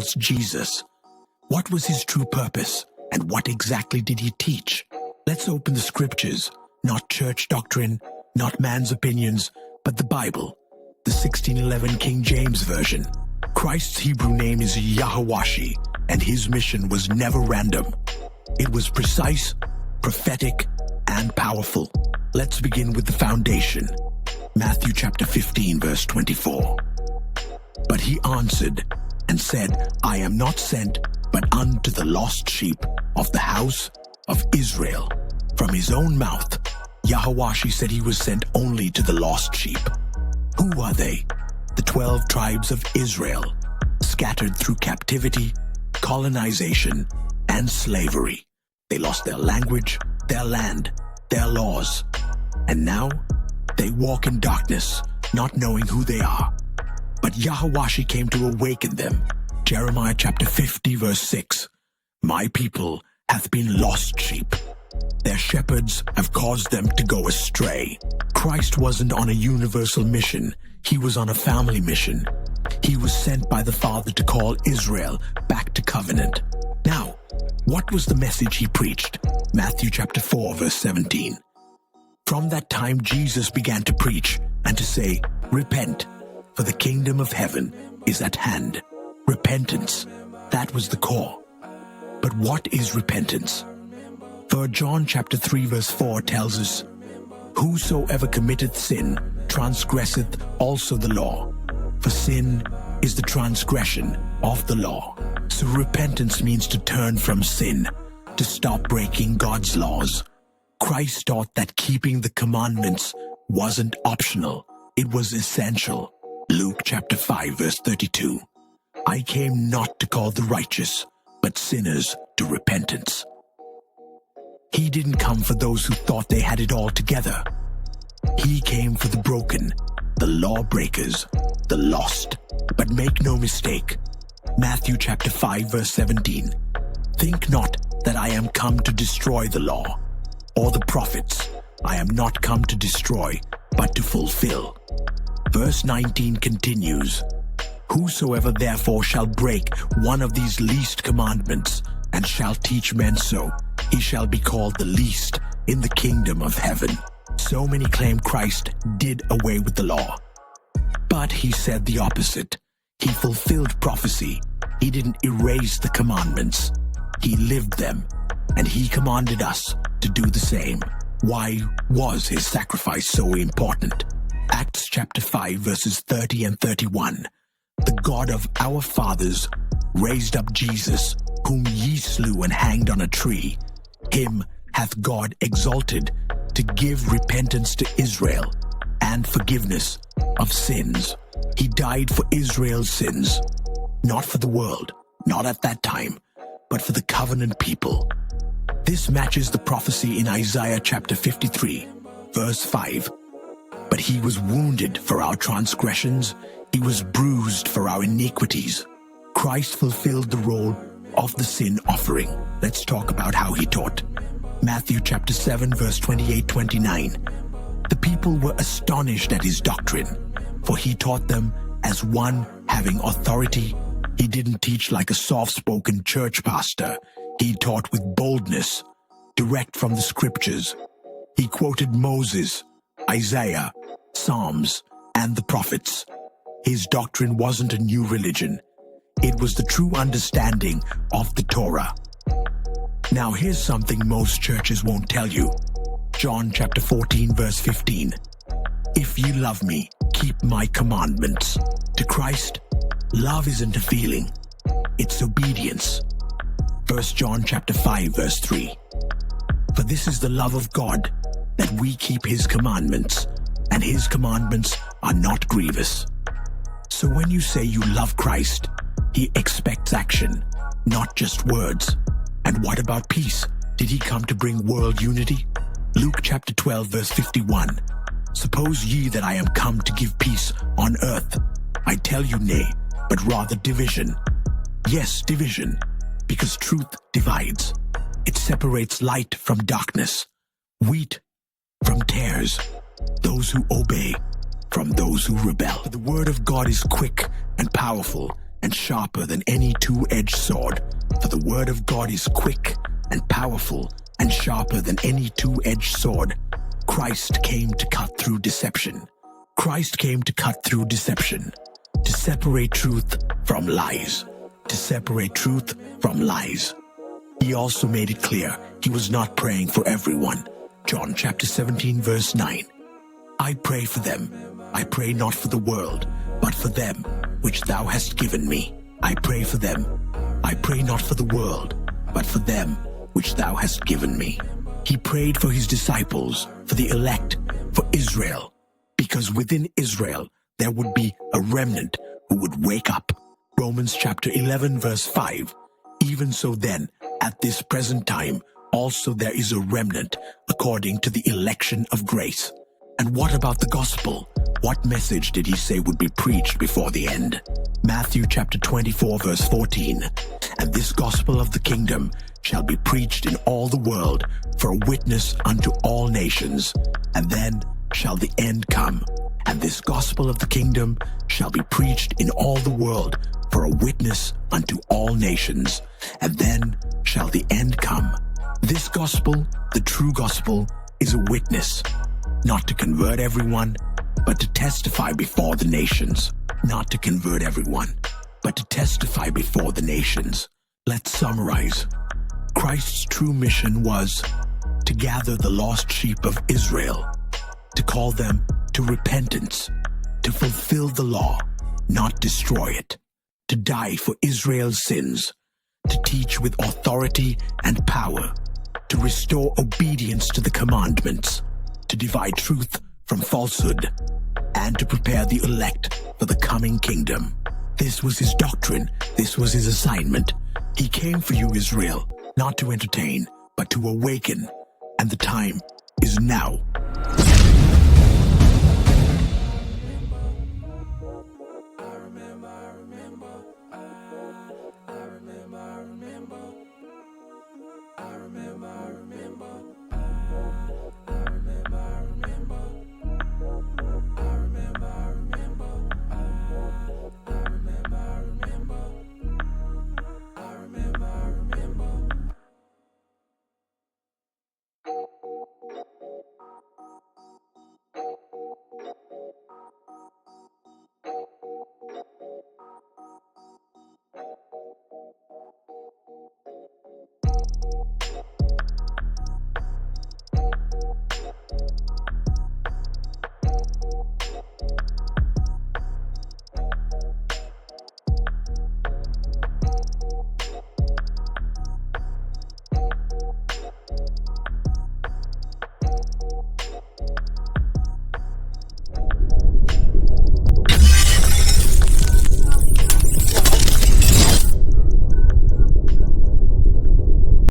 false Jesus. What was his true purpose, and what exactly did he teach? Let's open the scriptures, not church doctrine, not man's opinions, but the Bible, the 1611 King James Version. Christ's Hebrew name is Yahawashi, and his mission was never random. It was precise, prophetic, and powerful. Let's begin with the foundation. Matthew chapter 15, verse 24. But he answered and said, I am not sent but unto the lost sheep of the house of Israel. From his own mouth, Yahawashi said he was sent only to the lost sheep. Who are they? The 12 tribes of Israel, scattered through captivity, colonization, and slavery. They lost their language, their land, their laws. And now, they walk in darkness, not knowing who they are. But Yahawashi came to awaken them. Jeremiah chapter 50, verse 6. My people hath been lost sheep. Their shepherds have caused them to go astray. Christ wasn't on a universal mission. He was on a family mission. He was sent by the Father to call Israel back to covenant. Now, what was the message he preached? Matthew chapter 4, verse 17. From that time Jesus began to preach and to say, Repent, for the kingdom of heaven is at hand. Repentance, that was the core. But what is repentance? For John chapter 3 verse 4 tells us, Whosoever committeth sin transgresseth also the law, for sin is the transgression of the law. So repentance means to turn from sin, to stop breaking God's laws. Christ taught that keeping the commandments wasn't optional, it was essential. Luke chapter 5 verse 32. I came not to call the righteous, but sinners to repentance. He didn't come for those who thought they had it all together. He came for the broken, the lawbreakers, the lost. But make no mistake, Matthew chapter 5 verse 17. Think not that I am come to destroy the law, or the prophets. I am not come to destroy, but to fulfill. Verse 19 continues, Whosoever therefore shall break one of these least commandments, and shall teach men so, he shall be called the least in the kingdom of heaven. So many claim Christ did away with the law. But he said the opposite. He fulfilled prophecy. He didn't erase the commandments. He lived them, and he commanded us to do the same. Why was his sacrifice so important? Acts chapter 5 verses 30 and 31. The God of our fathers raised up Jesus, whom ye slew and hanged on a tree. Him hath God exalted to give repentance to Israel and forgiveness of sins. He died for Israel's sins, not for the world, not at that time, but for the covenant people. This matches the prophecy in Isaiah chapter 53, verse 5. But he was wounded for our transgressions, he was bruised for our iniquities. Christ fulfilled the role of the sin offering. Let's talk about how he taught. Matthew chapter 7 verse 28-29. The people were astonished at his doctrine, for he taught them as one having authority. He didn't teach like a soft-spoken church pastor. He taught with boldness, direct from the scriptures. He quoted Moses, Isaiah, Psalms, and the prophets. His doctrine wasn't a new religion. It was the true understanding of the Torah. Now here's something most churches won't tell you. John chapter 14 verse 15. If ye love me, keep my commandments. To Christ, love isn't a feeling. It's obedience. 1 John chapter 5 verse 3. For this is the love of God, that we keep his commandments, and his commandments are not grievous. So when you say you love Christ, he expects action, not just words. And what about peace? Did he come to bring world unity? Luke chapter 12 verse 51. Suppose ye that I am come to give peace on earth. I tell you nay, but rather division. Yes, division, because truth divides. It separates light from darkness, wheat from tares, those who obey from those who rebel. The word of God is quick and powerful and sharper than any two-edged sword, for the word of God is quick and powerful and sharper than any two-edged sword. Christ came to cut through deception. Christ came to cut through deception, to separate truth from lies, to separate truth from lies. He also made it clear he was not praying for everyone. John chapter 17 verse 9. I pray for them. I pray not for the world, but for them which thou hast given me. I pray for them. I pray not for the world, but for them which thou hast given me. He prayed for his disciples, for the elect, for Israel, because within Israel there would be a remnant who would wake up. Romans chapter 11 verse 5. Even so then, at this present time, also there is a remnant according to the election of grace. And what about the gospel? What message did he say would be preached before the end? Matthew chapter 24 verse 14. And this gospel of the kingdom shall be preached in all the world for a witness unto all nations, and then shall the end come. And this gospel of the kingdom shall be preached in all the world for a witness unto all nations, and then shall the end come. This gospel, the true gospel, is a witness, not to convert everyone, but to testify before the nations. Not to convert everyone, but to testify before the nations. Let's summarize. Christ's true mission was to gather the lost sheep of Israel, to call them to repentance, to fulfill the law, not destroy it, to die for Israel's sins, to teach with authority and power, to restore obedience to the commandments, to divide truth from falsehood, and to prepare the elect for the coming kingdom. This was his doctrine. This was his assignment. He came for you, Israel, not to entertain, but to awaken. And the time is now.